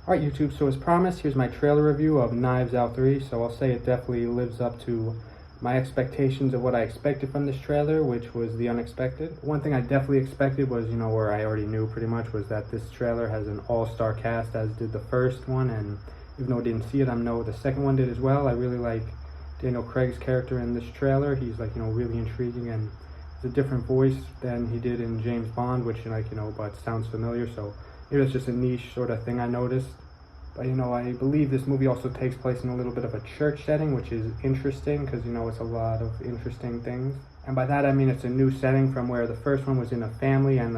Alright YouTube, so as promised, here's my trailer review of Knives Out 3. So I'll say it definitely lives up to my expectations of what I expected from this trailer, which was the unexpected. One thing I definitely expected was, where I already knew pretty much, was that this trailer has an all-star cast, as did the first one, and even though I didn't see it, I know the second one did as well. I really like Daniel Craig's character in this trailer. He's really intriguing, and it's a different voice than he did in James Bond, which but sounds familiar, so maybe that's just a niche sort of thing I noticed. But I believe this movie also takes place in a little bit of a church setting, which is interesting because it's a lot of interesting things. And by that I mean it's a new setting from where the first one was in a family, and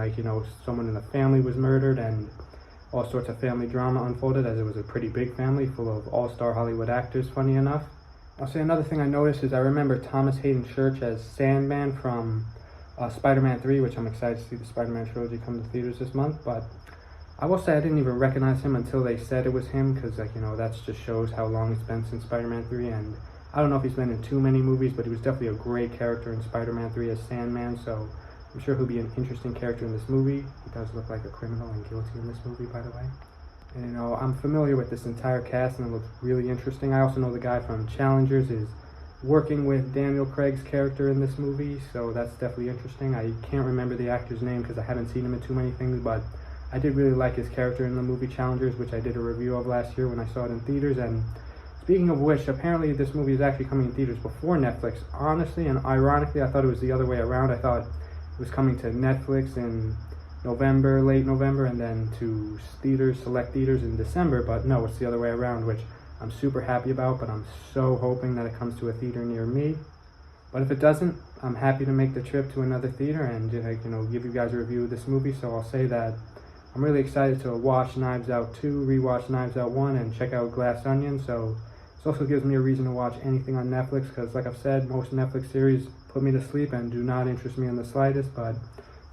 someone in the family was murdered and all sorts of family drama unfolded, as it was a pretty big family full of all-star Hollywood actors, funny enough. I'll say another thing I noticed is I remember Thomas Hayden Church as Sandman from Spider-Man 3, which I'm excited to see the Spider-Man trilogy come to theaters this month. But I will say I didn't even recognize him until they said it was him, because that just shows how long it's been since Spider-Man 3, and I don't know if he's been in too many movies, but he was definitely a great character in Spider-Man 3 as Sandman, so I'm sure he'll be an interesting character in this movie. He does look like a criminal and guilty in this movie, by the way. And I'm familiar with this entire cast, and it looks really interesting. I also know the guy from Challengers is working with Daniel Craig's character in this movie, so that's definitely interesting. I can't remember the actor's name because I haven't seen him in too many things, but I did really like his character in the movie Challengers, which I did a review of last year when I saw it in theaters. And speaking of which, apparently this movie is actually coming in theaters before Netflix. Honestly and ironically, I thought it was the other way around. I thought it was coming to Netflix in November, late November, and then to select theaters in December, but no, it's the other way around, which I'm super happy about, but I'm so hoping that it comes to a theater near me. But if it doesn't, I'm happy to make the trip to another theater and give you guys a review of this movie. So I'll say that I'm really excited to watch Knives Out 2, rewatch Knives Out 1, and check out Glass Onion. So this also gives me a reason to watch anything on Netflix, because like I've said, most Netflix series put me to sleep and do not interest me in the slightest, but it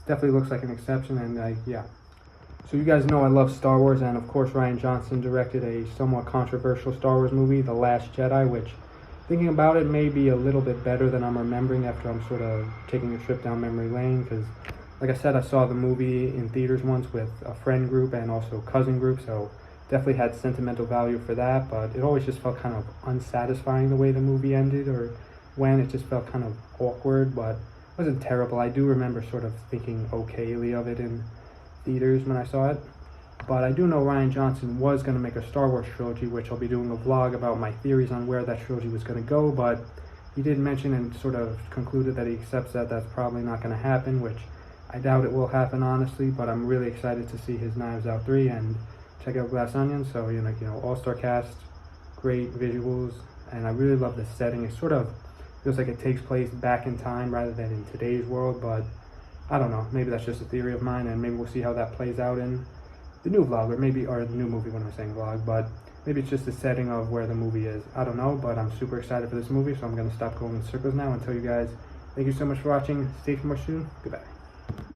definitely looks like an exception. And yeah. So you guys know I love Star Wars, and of course Rian Johnson directed a somewhat controversial Star Wars movie, The Last Jedi, which, thinking about it, may be a little bit better than I'm remembering after I'm sort of taking a trip down memory lane, because like I said, I saw the movie in theaters once with a friend group and also cousin group, so definitely had sentimental value for that, but it always just felt kind of unsatisfying the way the movie ended, or when it just felt kind of awkward, but it wasn't terrible. I do remember sort of thinking okayly of it in theaters when I saw it. But I do know Rian Johnson was going to make a Star Wars trilogy, which I'll be doing a vlog about my theories on where that trilogy was going to go, but he did mention and sort of concluded that he accepts that that's probably not going to happen, which I doubt it will happen, honestly, but I'm really excited to see his Knives Out 3 and check out Glass Onion. So, all-star cast, great visuals, and I really love the setting. It sort of feels like it takes place back in time rather than in today's world, but I don't know, maybe that's just a theory of mine, and maybe we'll see how that plays out in the new vlog, or the new movie when I'm saying vlog, but maybe it's just the setting of where the movie is. I don't know, but I'm super excited for this movie, so I'm going to stop going in circles now and tell you guys thank you so much for watching. Stay for more soon. Goodbye.